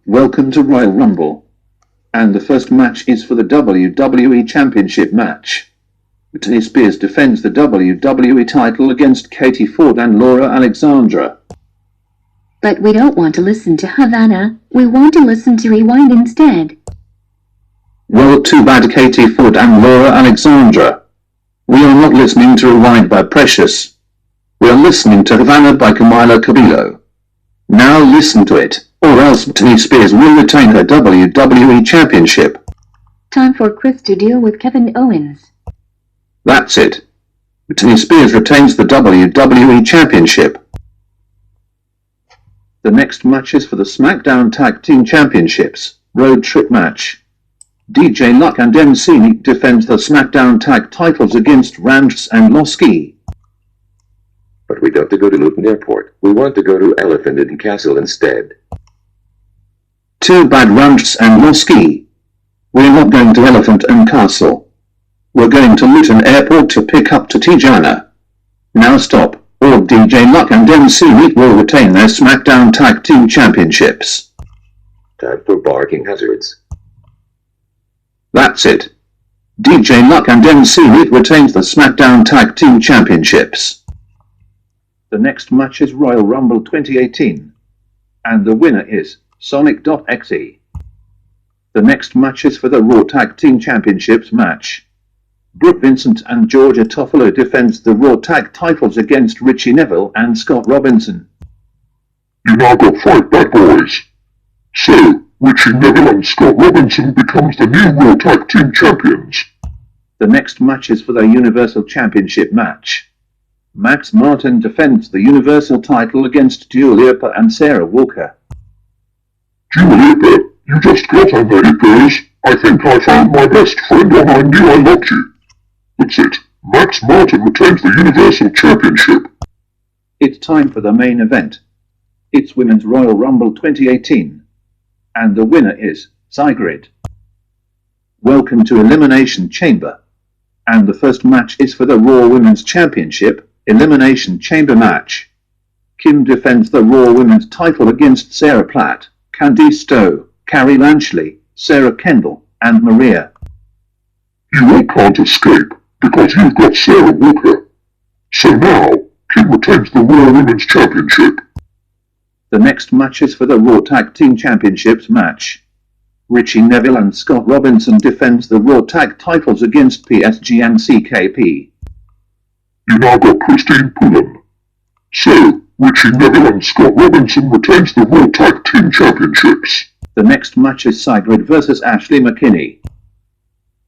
Welcome to Royal Rumble. And the first match is for the WWE Championship match. Britney Spears defends the WWE title against Katie Ford and Laura Alexandra. But we don't want to listen to Havana, we want to listen to Rewind instead. Well, too bad, Katie Ford and Laura Alexandra. We are not listening to Rewind by Precious. We are listening to Havana by Camila Cabello. Now listen to it, or else Britney Spears will retain her WWE Championship. Time for Chris to deal with Kevin Owens. That's it. Britney Spears retains the WWE Championship. The next match is for the SmackDown Tag Team Championships, Road Trip match. DJ Luck and MC Neat defend the SmackDown Tag titles against Rams and Losky. But we don't have to go to Luton Airport. We want to go to Elephant and Castle instead. Too bad, Rams and Losky. We're not going to Elephant and Castle. We're going to Luton Airport to pick up Tatiana. Now stop, or DJ Luck and MC Neat will retain their SmackDown Tag Team Championships. Time for barking hazards. That's it. DJ Luck and MC Neat retains the SmackDown Tag Team Championships. The next match is Royal Rumble 2018. And the winner is Sonic.exe. The next match is for the Raw Tag Team Championships match. Brooke Vincent and Georgia Toffolo defends the Raw Tag titles against Richie Neville and Scott Robinson. You now got fight, bad boys. So, Richie Neville and Scott Robinson becomes the new Raw Tag Team Champions. The next match is for the Universal Championship match. Max Martin defends the Universal title against Dua Lipa and Sarah Walker. Dua Lipa, you just got on there, it goes. I think I found my best friend and I knew I loved you. That's it. Max Martin retains the Universal Championship. It's time for the main event. It's Women's Royal Rumble 2018. And the winner is Sigrid. Welcome to Elimination Chamber. And the first match is for the Raw Women's Championship Elimination Chamber match. Kim defends the Raw Women's title against Sarah Platt, Candice Stowe, Carrie Lanshley, Sarah Kendall, and Maria. You all can't escape, because you've got Sarah Walker. So now, Kim retains the Raw Women's Championship. The next match is for the Raw Tag Team Championships match. Richie Neville and Scott Robinson defends the Raw Tag titles against PSG and CKP. You now got Christine Pullen. So, Richie Neville and Scott Robinson retains the Raw Tag Team Championships. The next match is Sigrid vs. Ashley McKinney.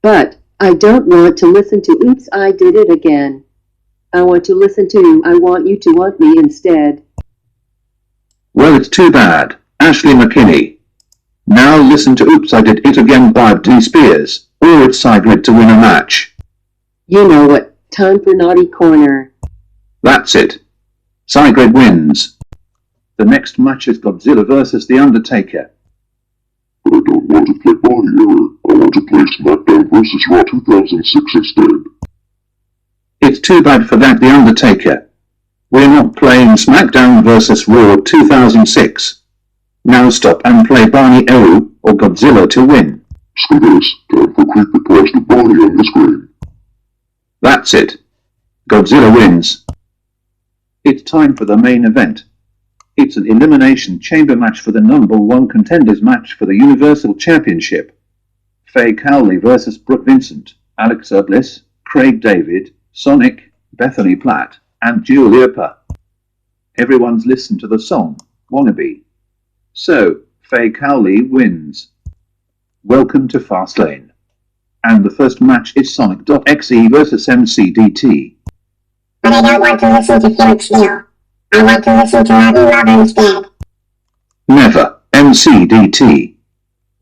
But, I don't want to listen to Oops, I Did It Again. I want to listen to I Want You to Want Me instead. Well, it's too bad, Ashley McKinney. Now listen to Oops, I Did It Again by Britney Spears, or it's Sigrid to win a match. You know what, time for Naughty Corner. That's it. Sigrid wins. The next match is Godzilla vs. The Undertaker. But I don't want to play Body Error. I want to play SmackDown vs. Raw 2006 instead. It's too bad for that, The Undertaker. We're not playing SmackDown vs. Raw 2006. Now stop and play Barney Eru or Godzilla to win. Screw this. Time for Creepy Pasta Barney on the screen. That's it. Godzilla wins. It's time for the main event. It's an Elimination Chamber match for the #1 contenders match for the Universal Championship. Faye Cowley vs. Brooke Vincent, Alexa Bliss, Craig David, Sonic, Bethany Platt, and Dua Lipa. Everyone's listened to the song, Wannabe. So, Faye Cowley wins. Welcome to Fastlane. And the first match is Sonic.exe vs. MCDT. But I don't want to listen to Felix Neal. I want to listen to Latin Lover instead. Never, MCDT.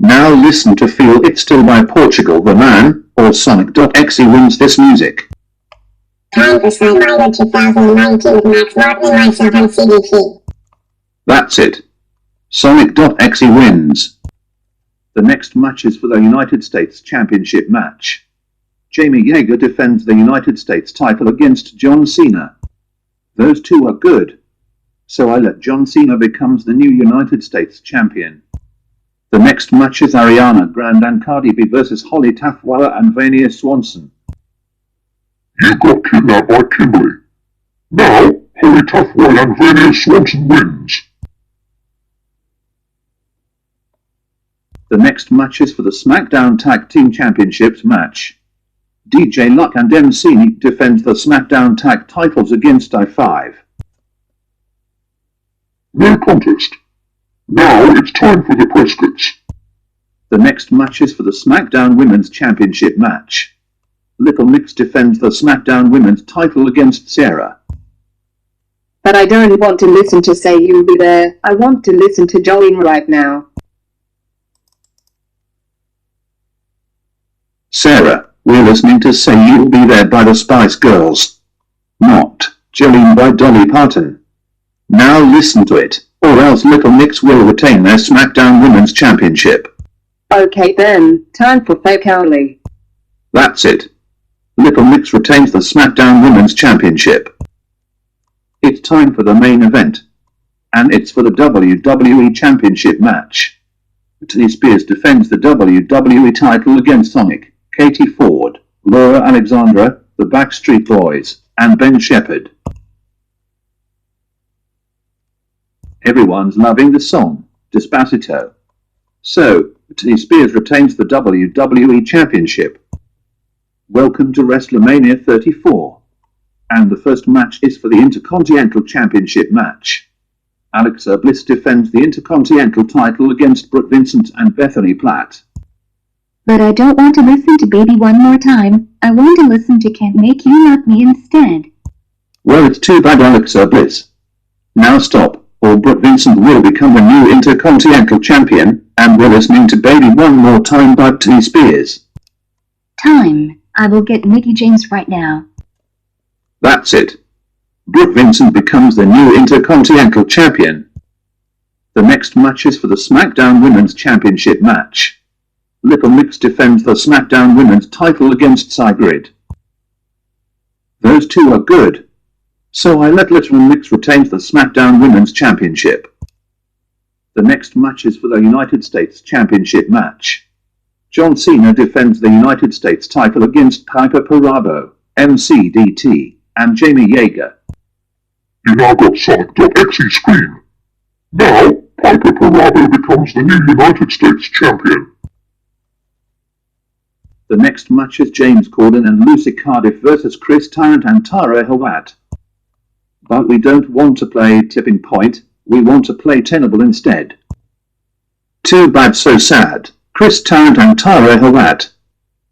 Now listen to Feel It Still by Portugal the Man, or Sonic.exe wins this music. Time for Slide Minor 2019 with Max Martin and myself on CDT. That's it. Sonic.exe wins. The next match is for the United States Championship match. Jamie Yeager defends the United States title against John Cena. Those two are good. So I let John Cena becomes the new United States champion. The next match is Ariana Grande and Cardi B versus Holly Taftwala and Vania Swanson. You got kidnapped by Kimberly. Now, Holly Taftwala and Vania Swanson wins. The next match is for the SmackDown Tag Team Championships match. DJ Luck and MC Neat defend the SmackDown Tag titles against I-5. No contest. Now it's time for the Prescotts. The next match is for the SmackDown Women's Championship match. Little Mix defends the SmackDown Women's title against Sarah. But I don't want to listen to Say You'll Be There. I want to listen to Jolene right now. Sarah, we're listening to Say You'll Be There by the Spice Girls. Not Jolene by Dolly Parton. Now listen to it, or else Little Mix will retain their SmackDown Women's Championship. Okay then, time for Fake Howley. That's it. Little Mix retains the SmackDown Women's Championship. It's time for the main event. And it's for the WWE Championship match. Britney Spears defends the WWE title against Sonic, Katie Ford, Laura Alexandra, the Backstreet Boys, and Ben Shepherd. Everyone's loving the song, Despacito. So, Britney Spears retains the WWE Championship. Welcome to WrestleMania 34. And the first match is for the Intercontinental Championship match. Alexa Bliss defends the Intercontinental title against Brooke Vincent and Bethany Platt. But I don't want to listen to Baby one more time. I want to listen to Can't Make You Love Me instead. Well, it's too bad, Alexa Bliss. Now stop, or Brooke Vincent will become the new Intercontinental Champion, and we're listening to Baby one more time by Britney Spears. Time. I will get Mickey James right now. That's it. Brooke Vincent becomes the new Intercontinental Champion. The next match is for the SmackDown Women's Championship match. Little Mix defends the SmackDown Women's title against Sigrid. Those two are good. So I let Little Mix retain the SmackDown Women's Championship. The next match is for the United States Championship match. John Cena defends the United States title against Piper Perabo, MCDT, and Jamie Yeager. You now got Sonic.exe screen. Now, Piper Perabo becomes the new United States Champion. The next match is James Corden and Lucy Cardiff versus Chris Tarrant and Tara Hawat. But we don't want to play Tipping Point, we want to play Tenable instead. Too bad, so sad. Chris Tarrant and Tara Hawat.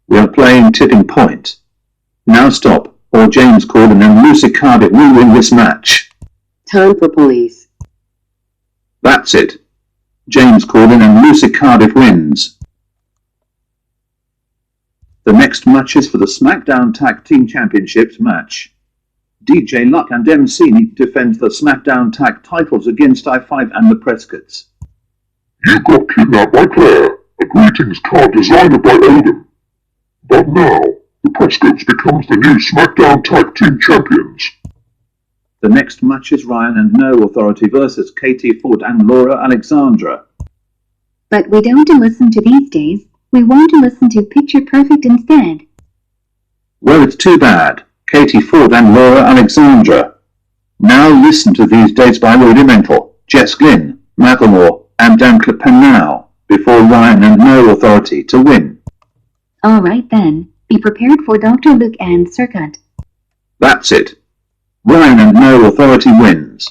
We are playing Tipping Point. Now stop, or James Corden and Lucy Cardiff will win this match. Time for police. That's it. James Corden and Lucy Cardiff wins. The next match is for the SmackDown Tag Team Championships match. DJ Luck and MC Neat defend the SmackDown Tag titles against I-5 and the Prescotts. You got kidnapped by Claire, a greetings card designed by Odin. But now, the Prescotts becomes the new SmackDown Tag Team Champions. The next match is Ryan and No Authority versus Katie Ford and Laura Alexandra. But we don't listen to these days. We want to listen to Picture Perfect instead. Well, it's too bad. Katie Ford and Laura Alexandra. Now listen to These Days by Rudimental, Jess Glynn, Macklemore, and Dan Clapham now, before Ryan and No Authority to win. Alright then, be prepared for Dr. Luke and Circuit. That's it. Ryan and No Authority wins.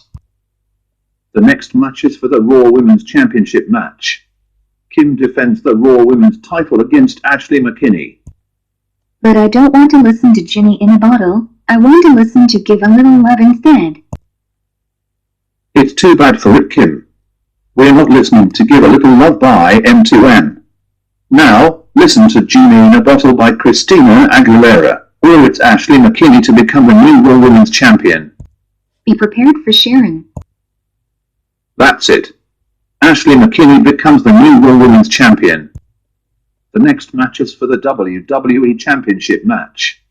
The next match is for the Raw Women's Championship match. Kim defends the Raw Women's title against Ashley McKinney. But I don't want to listen to Ginny in a Bottle. I want to listen to Give a Little Love instead. It's too bad for Rick Kim. We're not listening to Give a Little Love by M2M. Now, listen to Genie in a Bottle by Christina Aguilera, or it's Ashley McKinney to become the new Raw Women's Champion. Be prepared for Sharon. That's it. Ashley McKinney becomes the new Raw Women's Champion. The next match is for the WWE Championship match.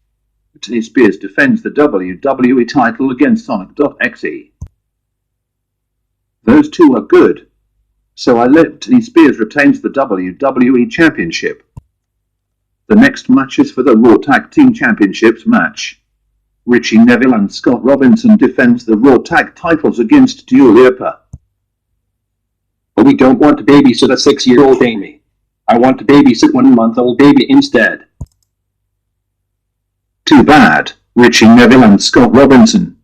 Britney Spears defends the WWE title against Sonic.exe. Those two are good. So I let T. Spears retains the WWE Championship. The next match is for the Raw Tag Team Championships match. Richie Neville and Scott Robinson defends the Raw Tag titles against Dua Lipa. But we don't want to babysit a 6-year-old Amy. I want to babysit 1-month-old baby instead. Too bad, Richie Neville and Scott Robinson.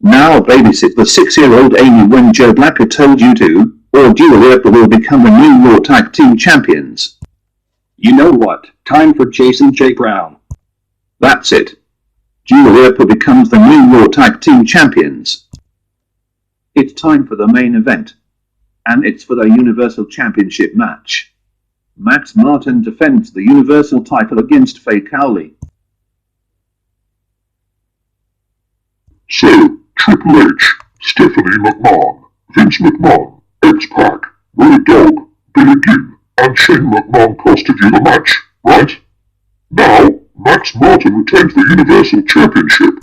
Now babysit the 6-year-old Amy when Joe Blacker told you to, or Dua Lipa will become the new Raw Tag Team Champions. You know what? Time for Jason J. Brown. That's it. Dua Lipa becomes the new Raw Tag Team Champions. It's time for the main event. And it's for the Universal Championship match. Max Martin defends the Universal title against Faye Cowley. So, Triple H, Stephanie McMahon, Vince McMahon, X-Pac, Road Dogg, Billy Gunn, and Shane McMahon costed you the match, right? Now, Max Martin retains the Universal Championship.